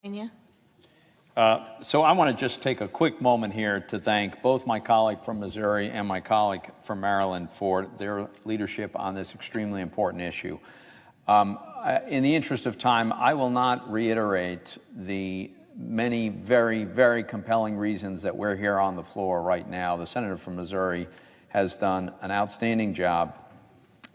Kenya? So I want to just take a quick moment here to thank both my colleague from Missouri and my colleague from Maryland for their leadership on this extremely important issue. In the interest of time, I will not reiterate the many very, very compelling reasons that we're here on the floor right now. The senator from Missouri has done an outstanding job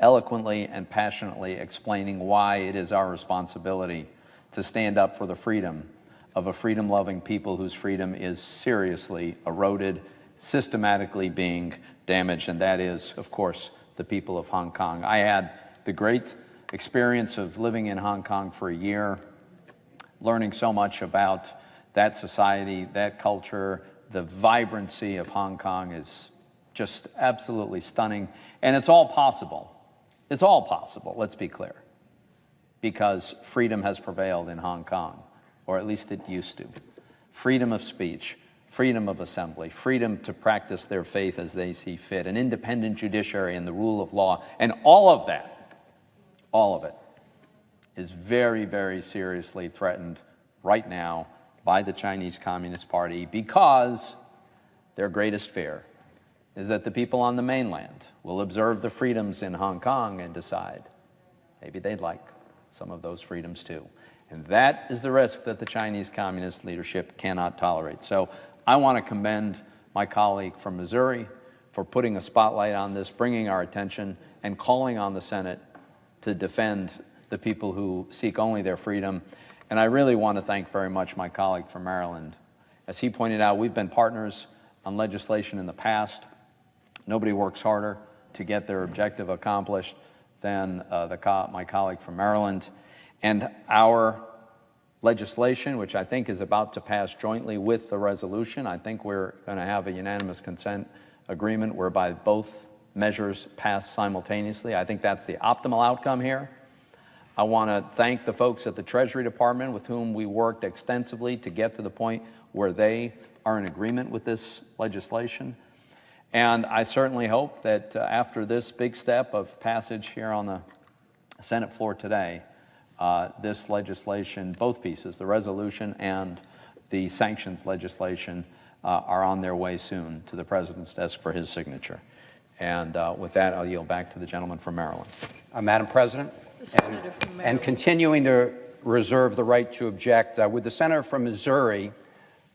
eloquently and passionately explaining why it is our responsibility to stand up for the freedom of a freedom-loving people whose freedom is seriously eroded, systematically being damaged, and that is, of course, the people of Hong Kong. I had the great experience of living in Hong Kong for a year, learning so much about that society, that culture. The vibrancy of Hong Kong is just absolutely stunning, and it's all possible. It's all possible, let's be clear, because freedom has prevailed in Hong Kong, or at least it used to. Freedom of speech, freedom of assembly, freedom to practice their faith as they see fit, an independent judiciary and the rule of law, and all of it is very, very seriously threatened right now by the Chinese Communist Party, because their greatest fear is that the people on the mainland will observe the freedoms in Hong Kong and decide maybe they'd like some of those freedoms too. And that is the risk that the Chinese Communist leadership cannot tolerate. So I want to commend my colleague from Missouri for putting a spotlight on this, bringing our attention, and calling on the Senate to defend the people who seek only their freedom. And I really want to thank very much my colleague from Maryland. As he pointed out, we've been partners on legislation in the past. Nobody works harder to get their objective accomplished than my colleague from Maryland. And our legislation, which I think is about to pass jointly with the resolution, I think we're going to have a unanimous consent agreement whereby both measures pass simultaneously. I think that's the optimal outcome here. I want to thank the folks at the Treasury Department with whom we worked extensively to get to the point where they are in agreement with this legislation. And I certainly hope that after this big step of passage here on the Senate floor today, this legislation, both pieces, the resolution and the sanctions legislation, are on their way soon to the President's desk for his signature. And with that, I'll yield back to the gentleman from Maryland. Madam President, and continuing to reserve the right to object, would the senator from Missouri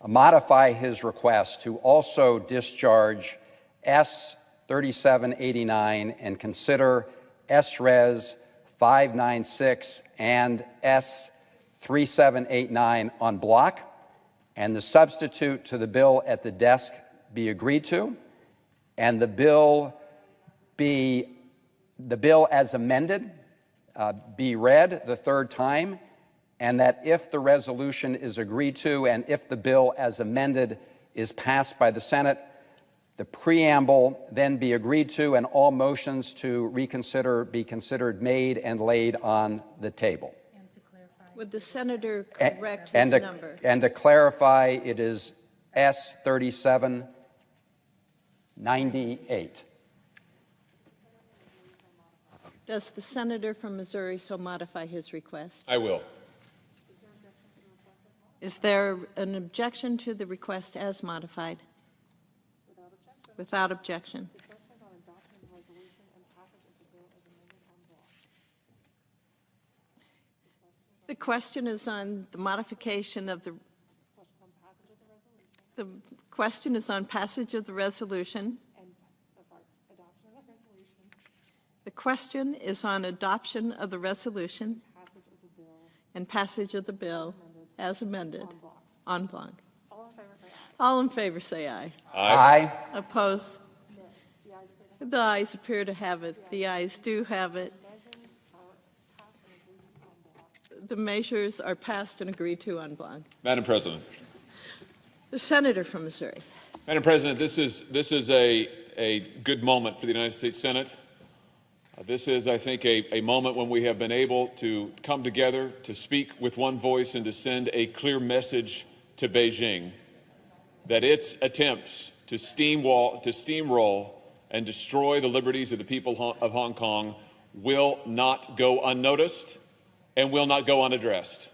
modify his request to also discharge S. 3789 and consider S-Res 596 and S. 3789 on block, and the substitute to the bill at the desk be agreed to, and the bill as amended be read the third time, and that if the resolution is agreed to and if the bill as amended is passed by the Senate, the preamble then be agreed to and all motions to reconsider be considered made and laid on the table. And to clarify, would the senator correct his number? And to clarify, it is S. 3798. Does the senator from Missouri so modify his request? I will. Is there an objection to the request as modified? Without objection. The question is on the modification of the question is on passage of the resolution. The question is on adoption of the resolution and passage of the bill as amended en bloc. All in favor say aye. Aye. Opposed? The ayes appear to have it. The ayes do have it. The measures are passed and agreed to en bloc. Madam President. The senator from Missouri. Madam President, this is a good moment for the United States Senate. This is, I think, a moment when we have been able to come together, to speak with one voice, and to send a clear message to Beijing that its attempts to steamroll and destroy the liberties of the people of Hong Kong will not go unnoticed and will not go unaddressed.